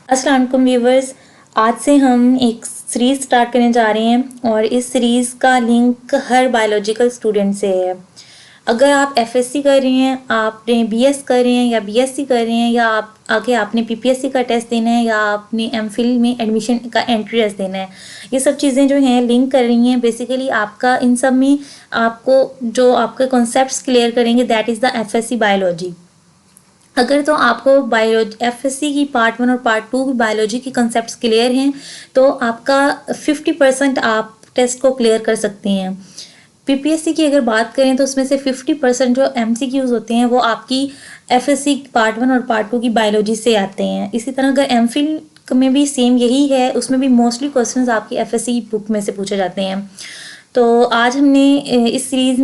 अस्सलाम वालेकुम व्यूवर्स। आज से हम एक सीरीज़ स्टार्ट करने जा रहे हैं और इस सीरीज़ का लिंक हर बायोलॉजिकल स्टूडेंट से है। अगर आप एफएससी कर रहे हैं, आपने बीएस कर रहे हैं या बीएससी कर रहे हैं, या आप आगे आपने पीपीएससी का टेस्ट देना है या आपने एमफिल में एडमिशन का एंट्री टेस्ट देना है, ये सब चीज़ें जो हैं लिंक कर रही हैं। बेसिकली आपका इन सब में आपको जो आपके कॉन्सेप्ट्स क्लियर करेंगे, that is the FSc biology. अगर तो आपको बायोलॉजी एफएससी की पार्ट 1 और पार्ट 2 की बायोलॉजी के कंसेप्ट क्लियर हैं तो आपका 50% आप टेस्ट को क्लियर कर सकते हैं। पीपीएससी की अगर बात करें तो उसमें से 50% जो एमसीक्यूज होते हैं वो आपकी एफएससी पार्ट 1 और पार्ट 2 की बायोलॉजी से आते हैं। इसी तरह अगर एमफिल में भी सेम यही है, उसमें भी मोस्टली क्वेश्चंस आपकी एफएससी की बुक में से पूछे जाते हैं। तो आज हमने इस सीरीज़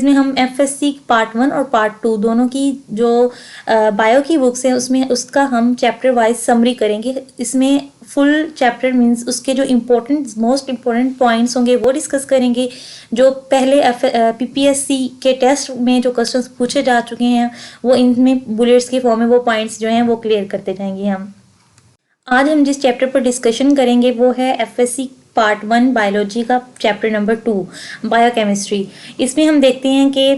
में हम एफएससी पार्ट 1 और पार्ट 2 दोनों की जो बायो की बुक्स हैं उसमें उसका हम चैप्टर वाइज समरी करेंगे। इसमें फुल चैप्टर मींस उसके जो मोस्ट इम्पोर्टेंट पॉइंट्स होंगे वो डिस्कस करेंगे। जो पहले पीपीएससी के टेस्ट में जो क्वेश्चंस पूछे जा चुके हैं वो इनमें बुलेट्स के फॉर्म में वो पॉइंट्स जो हैं वो क्लियर करते जाएंगे हम। आज हम जिस चैप्टर पर डिस्कशन करेंगे वो है एफएससी पार्ट 1 बायोलॉजी का चैप्टर नंबर 2 बायोकेमिस्ट्री। इसमें हम देखते हैं कि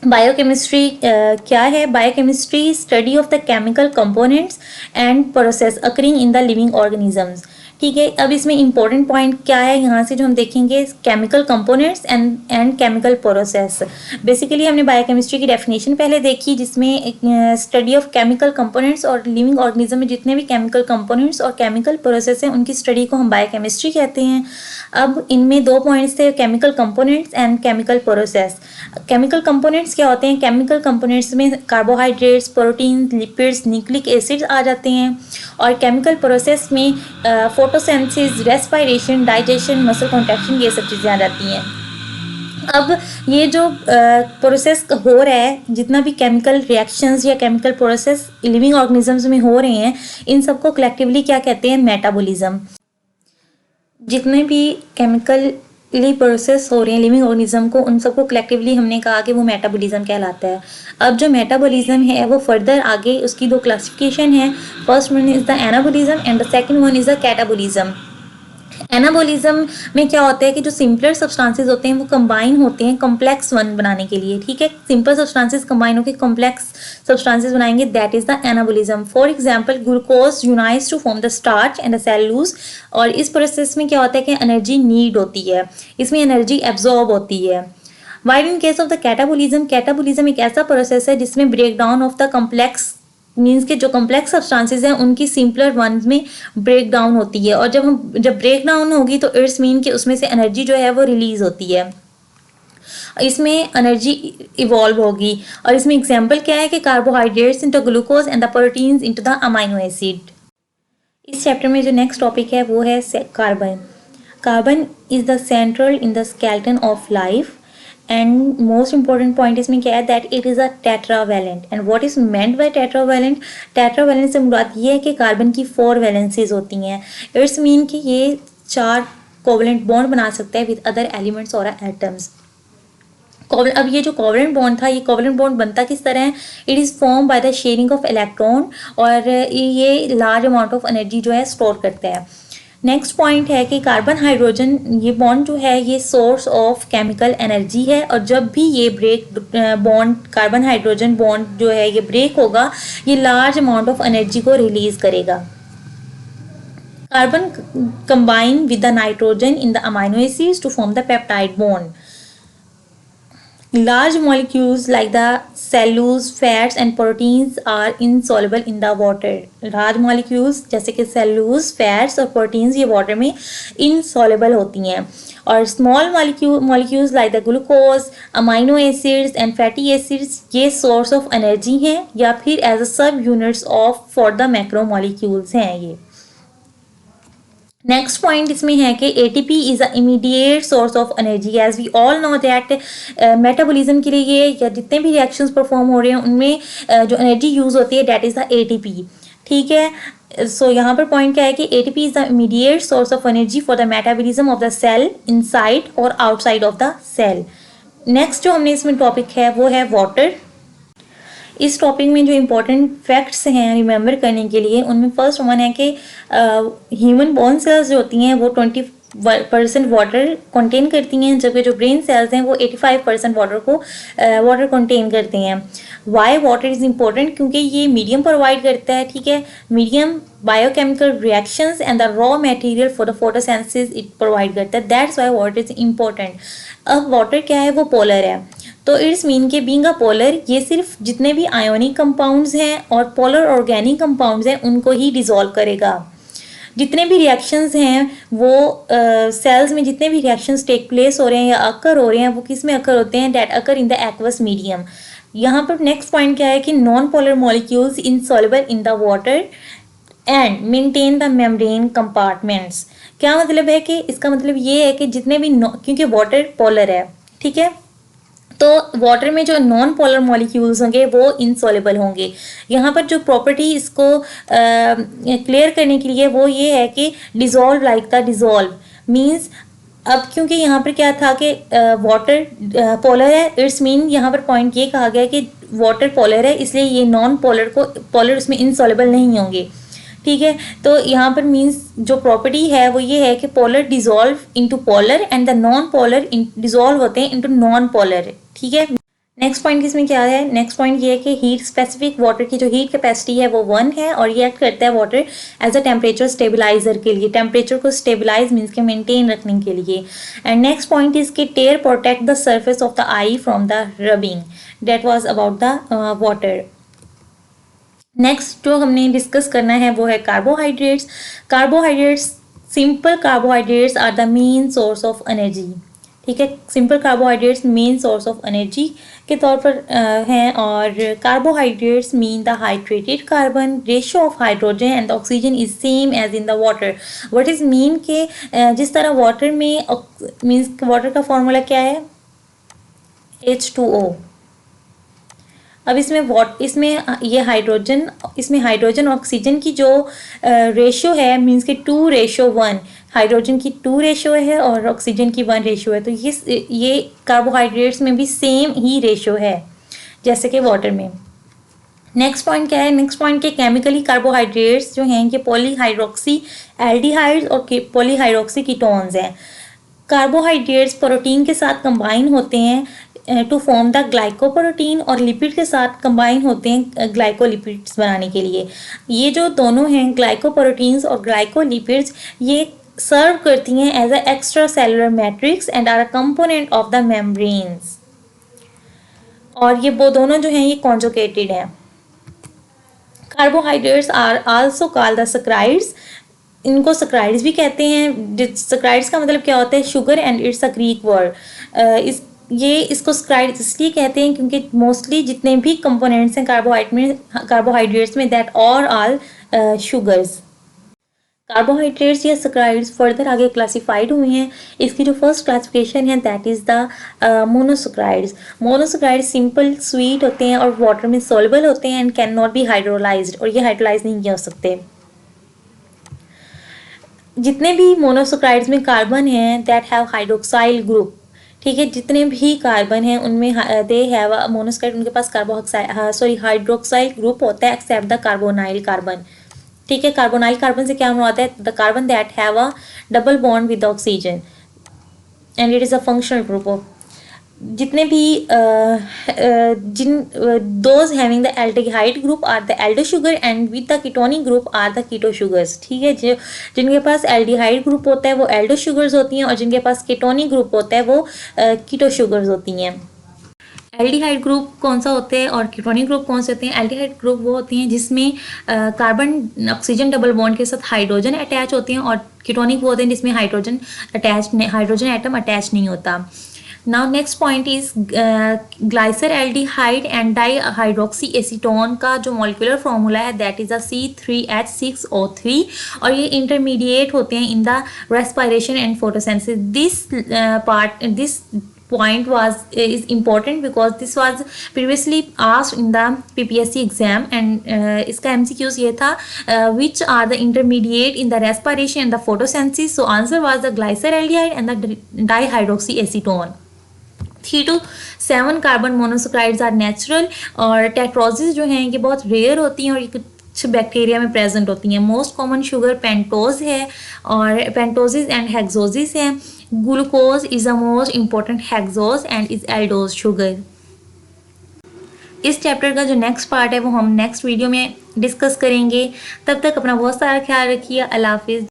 बायोकेमिस्ट्री क्या है। Biochemistry study of the chemical components and process occurring in the living organisms. ठीक है, अब इसमें इंपॉर्टेंट पॉइंट क्या है यहाँ से जो हम देखेंगे, chemical components and chemical process. Basically हमने बायोकेमिस्ट्री की डेफिनेशन पहले देखी जिसमें स्टडी ऑफ केमिकल कंपोनेंट्स और लिविंग ऑर्गेनिज्म में जितने भी केमिकल कंपोनेंट्स और केमिकल प्रोसेस हैं उनकी स्टडी को हम बायोकेमिस्ट्री कहते हैं। अब इनमें दो पॉइंट्स थे, chemical components and chemical process. Chemical components क्या होते हैं? केमिकल कंपोनेंट्स में carbohydrates, protein, lipids, nucleic acids आ जाते हैं। और केमिकल प्रोसेस में photosynthesis, respiration, digestion, muscle contraction, ये सब चीज़ें आ जाती हैं। अब ये जो प्रोसेस हो रहा है, जितना भी केमिकल रिएक्शंस या केमिकल प्रोसेस लिविंग ऑर्गेनिजम्स में हो रहे हैं, इन सबको कलेक्टिवली क्या कहते हैं? मेटाबॉलिज्म। जितने भी केमिकली प्रोसेस हो रहे हैं लिविंग ऑर्गेनिज्म को, उन सबको कलेक्टिवली हमने कहा कि वो मेटाबॉलिज्म कहलाता है। अब जो मेटाबॉलिज्म है वो फर्दर आगे उसकी दो क्लासिफिकेशन है। First one is the anabolism and the second one is the catabolism. Anabolism में क्या होता है कि जो सिंपलर सब्सटेंसेस होते हैं वो कंबाइन होते हैं कॉम्प्लेक्स वन बनाने के लिए। ठीक है, सिंपल सब्सटेंसेस कंबाइन होकर कॉम्प्लेक्स सब्सटेंसेस बनाएंगे, that is the anabolism. For example, glucose unites to form the starch and the cellulose. और इस प्रोसेस में क्या होता है कि एनर्जी नीड होती है, इसमें एनर्जी एब्जॉर्ब होती है। While in case of the catabolism, catabolism एक ऐसा प्रोसेस है जिसमें break down of the complex means के जो कॉम्प्लेक्स सब्सटेंसेस हैं उनकी सिंपलर वंस में ब्रेक डाउन होती है। और जब ब्रेक डाउन होगी तो इट्स मीन कि उसमें से एनर्जी जो है वो रिलीज होती है, इसमें एनर्जी इवॉल्व होगी। और इसमें एग्जांपल क्या है कि carbohydrates into glucose and the proteins into the amino acid. इस चैप्टर में जो नेक्स्ट टॉपिक है वो है carbon. Carbon is the central in the skeleton of life and most important point इसमें क्या है, that it is a tetravalent. And what is meant by tetravalent? Tetravalent से मुराद ये है कि कार्बन की 4 वैलेंसीज होती हैं। इट्स मीन कि ये 4 कोवलेंट बॉन्ड बना सकता है विद अदर एलिमेंट्स और एटम्स। अब ये जो कोवलेंट बॉन्ड था, ये कोवलेंट बॉन्ड बनता किस तरह है? It is form by the sharing of electron, और ये लार्ज अमाउंट ऑफ एनर्जी जो है स्टोर करता है। नेक्स्ट पॉइंट है कि कार्बन हाइड्रोजन ये बॉन्ड जो है ये सोर्स ऑफ केमिकल एनर्जी है। और जब भी ये बॉन्ड कार्बन हाइड्रोजन बॉन्ड जो है ये ब्रेक होगा, ये लार्ज अमाउंट ऑफ एनर्जी को रिलीज करेगा। Carbon combine with the nitrogen in the amino acids to form the peptide bond. Large molecules like the cellulose, fats and proteins are insoluble in the water. Large molecules जैसे कि cellulose, fats और proteins ये water में insoluble होती हैं। और small molecules like the glucose, amino acids and fatty acids ये source of energy हैं या फिर as a sub units of for the macromolecules हैं ये। नेक्स्ट पॉइंट इसमें है कि ATP is a immediate source of energy. As we all know that metabolism के लिए या जितने भी रिएक्शंस परफॉर्म हो रहे हैं उनमें जो एनर्जी यूज होती है दैट इज द एटीपी। ठीक है, सो यहाँ पर पॉइंट क्या है कि ATP is the immediate source of energy for the metabolism of the cell inside और outside of the cell. Next जो हमने इसमें टॉपिक है वो है वाटर। इस टॉपिक में जो इम्पोर्टेंट फैक्ट्स हैं रिमेंबर करने के लिए, उनमें फर्स्ट वन है कि ह्यूमन बोन सेल्स जो होती हैं वो 20% वाटर कंटेन करती हैं, जबकि जो ब्रेन सेल्स हैं वो 85% वाटर कंटेन करते हैं। वाई वाटर इज़ इम्पोर्टेंट, क्योंकि ये मीडियम प्रोवाइड करता है, ठीक है, medium biochemical reactions and the raw material for the photosynthesis it provide करता है, that's why water is important. अब वाटर क्या है, वो पोलर है, तो इट्स मीन के बीइंग अ पोलर ये सिर्फ जितने भी आयोनिक कंपाउंड्स हैं और पोलर ऑर्गेनिक कंपाउंड्स हैं उनको ही डिसॉल्व करेगा। जितने भी रिएक्शंस हैं वो सेल्स में जितने भी रिएक्शंस टेक प्लेस हो रहे हैं या अकर हो रहे हैं वो किस में अकर होते हैं, that occur in the aqueous medium. यहाँ पर नेक्स्ट पॉइंट क्या है कि non polar molecules insoluble in the water and maintain the membrane compartments. क्या मतलब है कि इसका मतलब ये है कि जितने भी क्योंकि वाटर पोलर है, ठीक है, तो वाटर में जो नॉन पोलर मॉलिक्यूल्स होंगे वो इनसॉल्युबल होंगे। यहाँ पर जो प्रॉपर्टी इसको क्लियर करने के लिए वो ये है कि dissolve like the dissolve means, अब क्योंकि यहाँ पर क्या था कि वाटर पोलर है, इट्स मीन यहाँ पर पॉइंट ये कहा गया कि वाटर पोलर है, इसलिए ये नॉन पोलर उसमें इनसॉल्युबल नहीं होंगे, ठीक है। तो यहाँ पर मीन्स जो प्रॉपर्टी है वो ये है कि polar dissolve into polar and the non polar dissolve होते हैं इनटू नॉन पोलर, ठीक है। नेक्स्ट पॉइंट इसमें क्या है, नेक्स्ट पॉइंट ये है कि हीट स्पेसिफिक वाटर की जो हीट कैपेसिटी है वो 1 है और ये एक्ट करता है water as a temperature stabiliser के लिए, टेम्परेचर को स्टेबलाइज मीन्स के मेंटेन रखने के लिए। एंड नेक्स्ट पॉइंट इज कि tear protect the surface of the eye from the rubbing, that was about the water. Next जो हमने डिस्कस करना है वो है carbohydrates. Carbohydrates, simple carbohydrates are the main source of energy, ठीक है, simple carbohydrates main source of energy के तौर पर हैं। और carbohydrates mean the hydrated carbon ratio of hydrogen and oxygen is same as in the water. What is mean के जिस तरह वाटर में मीन्स वाटर का फॉर्मूला क्या है, H2O। अब इसमें ये हाइड्रोजन ऑक्सीजन की जो रेशियो है मीन्स के 2:1, हाइड्रोजन की 2 रेशियो है और ऑक्सीजन की 1 रेशियो है, तो ये कार्बोहाइड्रेट्स में भी सेम ही रेशियो है जैसे कि वाटर में। नेक्स्ट पॉइंट क्या है, नेक्स्ट पॉइंट के केमिकली कार्बोहाइड्रेट्स जो हैं कि पॉलीहाइड्रोक्सी एल्डिहाइड्स और पॉलीहाइड्रोक्सी कीटोन्स हैं। कार्बोहाइड्रेट्स प्रोटीन के साथ कंबाइन होते हैं टू फॉर्म द ग्लाइकोप्रोटीन और लिपिड के साथ कंबाइन होते हैं ग्लाइकोलिपिड्स बनाने के लिए। ये जो दोनों हैं ग्लाइकोप्रोटीन्स और ग्लाइकोलिपिड्स, ये सर्व करती हैं as a extra cellular matrix and are a component of the membranes. और ये वो दोनों जो हैं ये कॉन्जुगेटेड हैं। Carbohydrates are also called the saccharides, इनको सैकराइड्स भी कहते हैं। सैकराइड्स का मतलब क्या होता है, sugar and it's a Greek word. इसको सैकराइड्स इसलिए कहते हैं क्योंकि मोस्टली जितने भी कंपोनेंट्स हैं कार्बोहाइड्रेट्स में दैट ऑल शुगर्स। कार्बोहाइड्रेट्स या सैकराइड्स फर्दर आगे क्लासिफाइड हुए हैं। इसकी जो फर्स्ट क्लासिफिकेशन है that is the monosaccharides. Monosaccharides simple sweet होते हैं और वाटर में सॉल्युबल होते हैं and can not be hydrolysed, और ये हाइड्रोलाइज नहीं हो सकते। जितने भी मोनोसैकराइड्स में कार्बन हैं दैट हैव हाइड्रोक्साइल ग्रुप, ठीक है, जितने भी कार्बन हैं उनमें दे हैव मोनोसैकराइड, उनके पास हाइड्रोक्साइल ग्रुप होता है एक्सेप्ट द कार्बोनाइल कार्बन, ठीक है। कार्बोनाइल कार्बन से क्या होता है, the carbon that have a double bond with oxygen and it is a functional group of. जितने भी those having the aldehyde group are the aldo sugar and with the ketonic group are the keto sugars, ठीक है। जो जिनके पास aldehyde group होता है वो Aldo sugars होती हैं और जिनके पास कीटोनिक ग्रुप होता है वो कीटो शुगर्स होती हैं। एल्डिहाइड ग्रुप कौन सा होते हैं और कीटोनिक ग्रुप कौन से होते हैं? एल्डिहाइड ग्रुप वो होती हैं जिसमें कार्बन ऑक्सीजन डबल बॉन्ड के साथ हाइड्रोजन अटैच होते हैं, और कीटोनिक वो होते हैं जिसमें हाइड्रोजन एटम अटैच नहीं होता। Now next point is ग्लाइसर aldehyde and dihydroxy acetone का जो मॉलिक्यूलर फॉर्मूला है दैट इज अ C3H6O3, और ये इंटरमीडिएट होते हैं in the respiration and photosynthesis. This point is important because this was previously asked in the PPSC exam and इसका MCQs ये था which are the intermediate in the respiration and the photosynthesis, so answer was the glyceraldehyde and the dihydroxyacetone, 3 to 7 carbon monosaccharides are natural, और tetroses जो हैं ये बहुत rare होती हैं और ये कुछ बैक्टीरिया में प्रेजेंट होती हैं। मोस्ट कॉमन शुगर पेंटोज है और पेंटोजिस एंड हेक्सोजिस है। Glucose is the most important hexose and is aldose sugar. इस चैप्टर का जो नेक्स्ट पार्ट है वो हम नेक्स्ट वीडियो में डिस्कस करेंगे। तब तक अपना बहुत सारा ख्याल रखिए। अल्लाह हाफिज़।